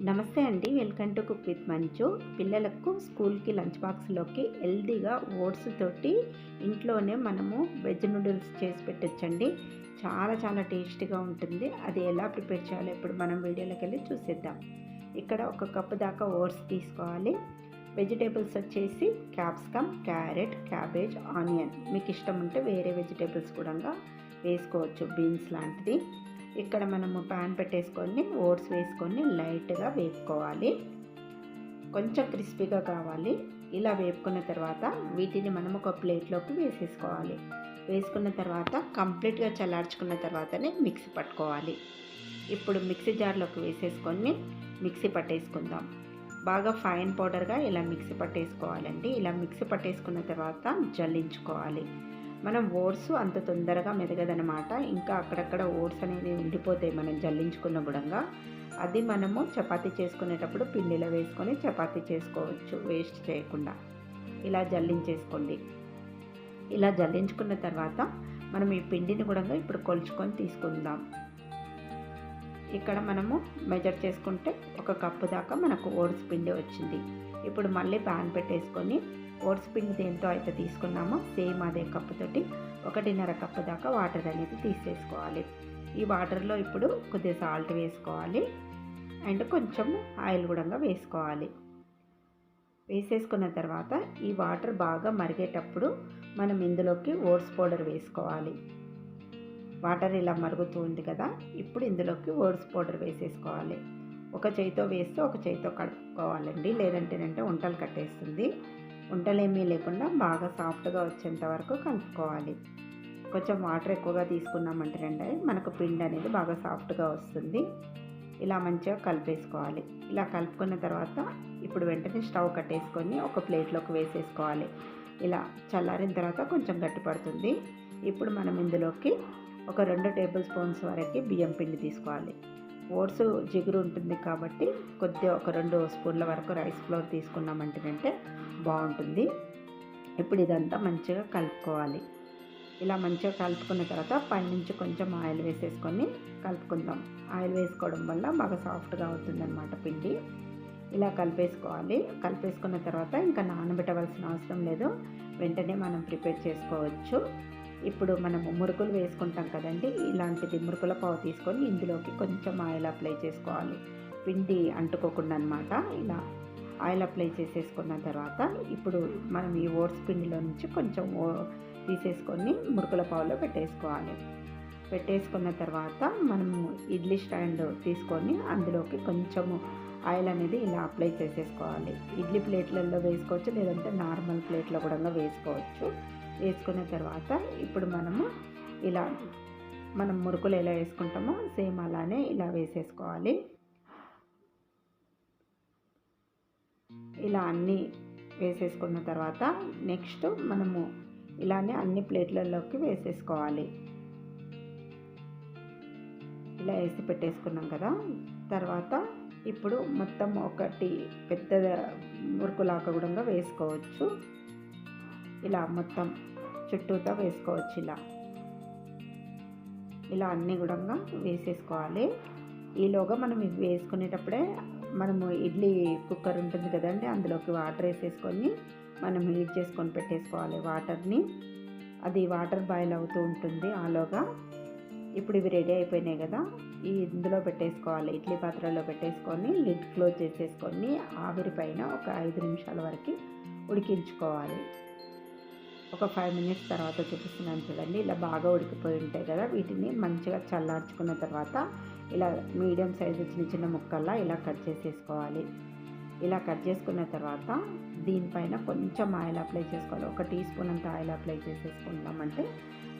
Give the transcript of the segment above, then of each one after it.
నమస్తే అండి. Welcome to cook with మంచు. పిల్లలకు స్కూల్కి లంచ్ బాక్స్లోకి హెల్దీగా ఓట్స్ తోటి ఇంట్లోనే మనము వెజ్ నూడిల్స్ చేసి పెట్టచ్చండి. చాలా చాలా టేస్టీగా ఉంటుంది. అది ఎలా ప్రిపేర్ చేయాలో ఇప్పుడు మనం వీడియోలోకి వెళ్ళి చూసేద్దాం. ఇక్కడ ఒక కప్పు దాకా ఓట్స్ తీసుకోవాలి. వెజిటేబుల్స్ వచ్చేసి క్యాప్సికమ్, క్యారెట్, క్యాబేజ్, ఆనియన్. మీకు ఇష్టం ఉంటే వేరే వెజిటేబుల్స్ కూడా వేసుకోవచ్చు, బీన్స్ లాంటిది. ఇక్కడ మనము ప్యాన్ పెట్టేసుకొని ఓట్స్ వేసుకొని లైట్గా వేపుకోవాలి. కొంచెం క్రిస్పీగా కావాలి. ఇలా వేపుకున్న తర్వాత వీటిని మనం ఒక ప్లేట్లోకి వేసేసుకోవాలి. వేసుకున్న తర్వాత కంప్లీట్గా చల్లార్చుకున్న తర్వాతనే మిక్సీ పట్టుకోవాలి. ఇప్పుడు మిక్సీ జార్లోకి వేసేసుకొని మిక్సీ పట్టేసుకుందాం. బాగా ఫైన్ పౌడర్గా ఇలా మిక్సీ పట్టేసుకోవాలండి. ఇలా మిక్సీ పట్టేసుకున్న తర్వాత జల్లించుకోవాలి. మనం ఓట్స్ అంత తొందరగా మెదగదనమాట. ఇంకా అక్కడక్కడ ఓట్స్ అనేవి ఉండిపోతాయి మనం జల్లించుకున్న గుడంగా. అది మనము చపాతీ చేసుకునేటప్పుడు పిండిలో వేసుకొని చపాతీ చేసుకోవచ్చు వేస్ట్ చేయకుండా. ఇలా జల్లించేసుకోండి. ఇలా జల్లించుకున్న తర్వాత మనం ఈ పిండిని కూడా ఇప్పుడు కొలుచుకొని తీసుకుందాం. ఇక్కడ మనము మెజర్ చేసుకుంటే ఒక కప్పు దాకా మనకు ఓట్స్ పిండి వచ్చింది. ఇప్పుడు మళ్ళీ ప్యాన్ పెట్టేసుకొని ఓట్స్ పిండి దేంతో అయితే తీసుకున్నామో సేమ్ అదే కప్పుతోటి 1.5 కప్పు దాకా వాటర్ అనేది తీసేసుకోవాలి. ఈ వాటర్లో ఇప్పుడు కొద్దిగా సాల్ట్ వేసుకోవాలి అండ్ కొంచెం ఆయిల్ కూడా వేసుకోవాలి. వేసేసుకున్న తర్వాత ఈ వాటర్ బాగా మరిగేటప్పుడు మనం ఇందులోకి ఓట్స్ పౌడర్ వేసుకోవాలి. వాటర్ ఇలా మరుగుతూ ఉంది కదా, ఇప్పుడు ఇందులోకి ఓట్స్ పౌడర్ వేసేసుకోవాలి. ఒక చేయితో వేస్తే ఒక చేయితో కలుపుకోవాలండి, లేదంటేనంటే వంటలు కట్టేస్తుంది. వంటలేమీ లేకుండా బాగా సాఫ్ట్గా వచ్చేంత వరకు కలుపుకోవాలి. కొంచెం వాటర్ ఎక్కువగా తీసుకున్నామంటేనండి మనకు పిండి అనేది బాగా సాఫ్ట్గా వస్తుంది. ఇలా మంచిగా కలిపేసుకోవాలి. ఇలా కలుపుకున్న తర్వాత ఇప్పుడు వెంటనే స్టవ్ కట్టేసుకొని ఒక ప్లేట్లోకి వేసేసుకోవాలి. ఇలా చల్లారిన తర్వాత కొంచెం గట్టి పడుతుంది. ఇప్పుడు మనం ఇందులోకి ఒక 2 టేబుల్ స్పూన్స్ వరకు బియ్యం పిండి తీసుకోవాలి. ఓట్స్ జిగురు ఉంటుంది కాబట్టి కొద్దిగా ఒక 2 స్పూన్ల వరకు రైస్ ఫ్లోర్ తీసుకున్నామంటేనంటే బాగుంటుంది. ఇప్పుడు ఇదంతా మంచిగా కలుపుకోవాలి. ఇలా మంచిగా కలుపుకున్న తర్వాత పైనుంచి కొంచెం ఆయిల్ వేసేసుకొని కలుపుకుందాం. ఆయిల్ వేసుకోవడం వల్ల బాగా సాఫ్ట్గా అవుతుందన్నమాట పిండి. ఇలా కలిపేసుకోవాలి. కలిపేసుకున్న తర్వాత ఇంకా నానబెట్టవలసిన అవసరం లేదు, వెంటనే మనం ప్రిపేర్ చేసుకోవచ్చు. ఇప్పుడు మనము మురుకులు వేసుకుంటాం కదండి, ఇలాంటిది మురుకుల పావు తీసుకొని ఇందులోకి కొంచెం ఆయిల్ అప్లై చేసుకోవాలి. పిండి అంటుకోకుండా అనమాట. ఇలా ఆయిల్ అప్లై చేసేసుకున్న తర్వాత ఇప్పుడు మనం ఈ ఓట్స్ పిండిలో నుంచి కొంచెం తీసేసుకొని మురుకుల పావులో పెట్టేసుకోవాలి. పెట్టేసుకున్న తర్వాత మనము ఇడ్లీ స్టాండ్ తీసుకొని అందులోకి కొంచెము ఆయిల్ అనేది ఇలా అప్లై చేసేసుకోవాలి. ఇడ్లీ ప్లేట్లలో వేసుకోవచ్చు, లేదంటే నార్మల్ ప్లేట్లో కూడా వేసుకోవచ్చు. వేసుకున్న తర్వాత ఇప్పుడు మనము ఇలా మనం మురుకులు ఎలా వేసుకుంటామో సేమ్ అలానే ఇలా వేసేసుకోవాలి. ఇలా అన్నీ వేసేసుకున్న తర్వాత నెక్స్ట్ మనము ఇలానే అన్ని ప్లేట్లలోకి వేసేసుకోవాలి. ఇలా వేసి పెట్టేసుకున్నాం కదా, తర్వాత ఇప్పుడు మొత్తం ఒకటి పెద్ద మురుకులాగా కూడా వేసుకోవచ్చు. ఇలా మొత్తం చుట్టూతో వేసుకోవచ్చు. ఇలా అన్నీ కూడా వేసేసుకోవాలి. ఈలోగా మనం ఇవి వేసుకునేటప్పుడే మనము ఇడ్లీ కుక్కర్ ఉంటుంది కదండి, అందులోకి వాటర్ వేసేసుకొని మనం హీట్ చేసుకొని పెట్టేసుకోవాలి వాటర్ని. అది వాటర్ బాయిల్ అవుతూ ఉంటుంది ఆలోగా. ఇప్పుడు ఇవి రెడీ అయిపోయినాయి కదా, ఇందులో పెట్టేసుకోవాలి. ఇడ్లీ పాత్రలో పెట్టేసుకొని లిడ్ క్లోజ్ చేసేసుకొని ఆవిరి పైన ఒక 5 నిమిషాల వరకు ఉడికించుకోవాలి. ఒక 5 మినిట్స్ తర్వాత చూపిస్తున్నాను చూడండి. ఇలా బాగా ఉడికిపోయి ఉంటాయి కదా, వీటిని మంచిగా చల్లార్చుకున్న తర్వాత ఇలా మీడియం సైజు చిన్న చిన్న ముక్కల్లా ఇలా కట్ చేసేసుకోవాలి. ఇలా కట్ చేసుకున్న తర్వాత దీనిపైన కొంచెం ఆయిల్ అప్లై చేసుకోవాలి. 1 టీ స్పూన్ అంత ఆయిల్ అప్లై చేసేసుకున్నామంటే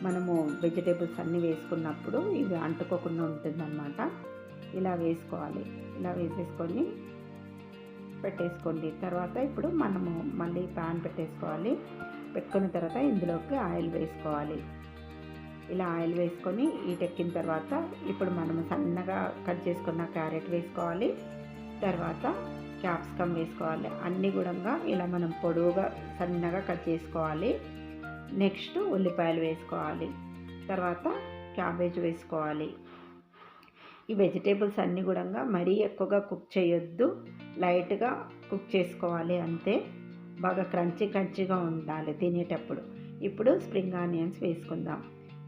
మనము వెజిటేబుల్స్ అన్నీ వేసుకున్నప్పుడు ఇవి అంటుకోకుండా ఉంటుందన్నమాట. ఇలా వేసుకోవాలి. ఇలా వేసేసుకొని పెట్టేసుకోండి. తర్వాత ఇప్పుడు మనము మళ్ళీ ప్యాన్ పెట్టేసుకోవాలి. పెట్టుకున్న తర్వాత ఇందులోకి ఆయిల్ వేసుకోవాలి. ఇలా ఆయిల్ వేసుకొని ఈటెక్కిన తర్వాత ఇప్పుడు మనము సన్నగా కట్ చేసుకున్న క్యారెట్ వేసుకోవాలి. తర్వాత క్యాప్సికమ్ వేసుకోవాలి. అన్నీ కూడా ఇలా మనం పొడవుగా సన్నగా కట్ చేసుకోవాలి. నెక్స్ట్ ఉల్లిపాయలు వేసుకోవాలి. తర్వాత క్యాబేజ్ వేసుకోవాలి. ఈ వెజిటేబుల్స్ అన్నీ కూడా మరీ ఎక్కువగా కుక్ చేయొద్దు, లైట్గా కుక్ చేసుకోవాలి అంతే. బాగా క్రంచీగా ఉండాలి తినేటప్పుడు. ఇప్పుడు స్ప్రింగ్ ఆనియన్స్ వేసుకుందాం.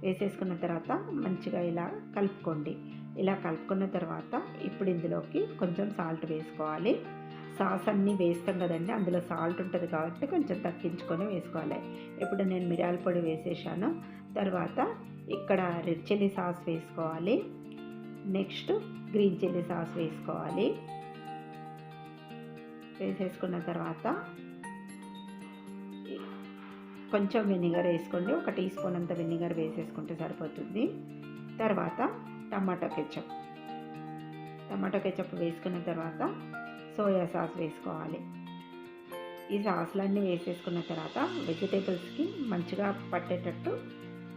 వేసేసుకున్న తర్వాత మంచిగా ఇలా కలుపుకోండి. ఇలా కలుపుకున్న తర్వాత ఇప్పుడు ఇందులోకి కొంచెం సాల్ట్ వేసుకోవాలి. సాస్ అన్నీ వేస్తాం కదండి, అందులో సాల్ట్ ఉంటుంది కాబట్టి కొంచెం తగ్గించుకొని వేసుకోవాలి. ఇప్పుడు నేను మిరియాల పొడి వేసేసాను. తర్వాత ఇక్కడ రెడ్ చిల్లీ సాస్ వేసుకోవాలి. నెక్స్ట్ గ్రీన్ చిల్లీ సాస్ వేసుకోవాలి. వేసేసుకున్న తర్వాత కొంచెం వెనిగర్ వేసుకోండి. 1 టీ స్పూన్ అంత వెనిగర్ వేసేసుకుంటే సరిపోతుంది. తర్వాత టమాటో కెచప్ వేసుకున్న తర్వాత సోయా సాస్ వేసుకోవాలి. ఈ సాసులన్నీ వేసేసుకున్న తర్వాత వెజిటేబుల్స్కి మంచిగా పట్టేటట్టు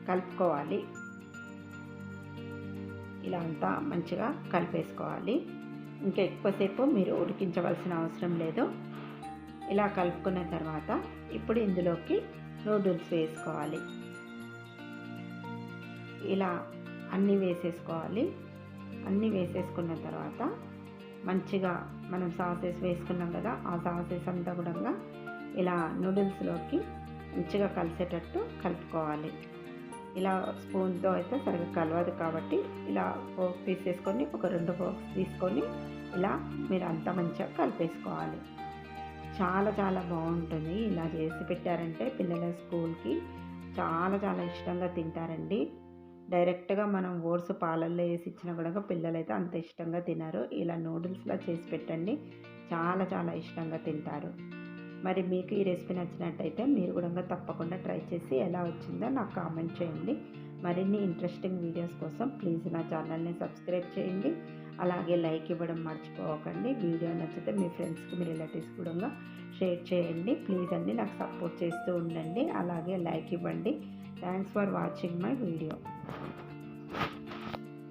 కలుపుకోవాలి. ఇలా అంతా మంచిగా కలిపేసుకోవాలి. ఇంకా ఎక్కువసేపు మీరు ఉడికించవలసిన అవసరం లేదు. ఇలా కలుపుకున్న తర్వాత ఇప్పుడు ఇందులోకి నూడిల్స్ వేసుకోవాలి. ఇలా అన్నీ వేసేసుకోవాలి. అన్నీ వేసేసుకున్న తర్వాత మంచిగా మనం సాసెస్ వేసుకున్నాం కదా, ఆ సాసెస్ అంతా కూడా ఇలా నూడిల్స్లోకి మంచిగా కలిసేటట్టు కలుపుకోవాలి. ఇలా స్పూన్తో అయితే సరిగ్గా కలవదు కాబట్టి ఇలా ఫోర్క్ తీసేసుకొని ఒక 2 ఫోర్క్స్ తీసుకొని ఇలా మీరు అంతా మంచిగా కలిపేసుకోవాలి. చాలా బాగుంటుంది. ఇలా చేసి పెట్టారంటే పిల్లల స్కూల్కి చాలా ఇష్టంగా తింటారండి. డైరెక్ట్గా మనం ఓట్స్ పాలల్లో వేసి ఇచ్చినా కూడా పిల్లలైతే అంత ఇష్టంగా తినరు. ఇలా నూడిల్స్లా చేసి పెట్టండి, చాలా ఇష్టంగా తింటారు. మరి మీకు ఈ రెసిపీ నచ్చినట్టయితే మీరు కూడా తప్పకుండా ట్రై చేసి ఎలా వచ్చిందో నాకు కామెంట్ చేయండి. మరిన్ని ఇంట్రెస్టింగ్ వీడియోస్ కోసం ప్లీజ్ నా ఛానల్ని సబ్స్క్రైబ్ చేయండి. అలాగే లైక్ ఇవ్వడం మర్చిపోకండి. వీడియో నచ్చితే మీ ఫ్రెండ్స్కి, మీ రిలేటివ్స్ కూడా షేర్ చేయండి. ప్లీజ్ అండి నాకు సపోర్ట్ చేస్తూ ఉండండి. అలాగే లైక్ ఇవ్వండి. Thanks for watching my video.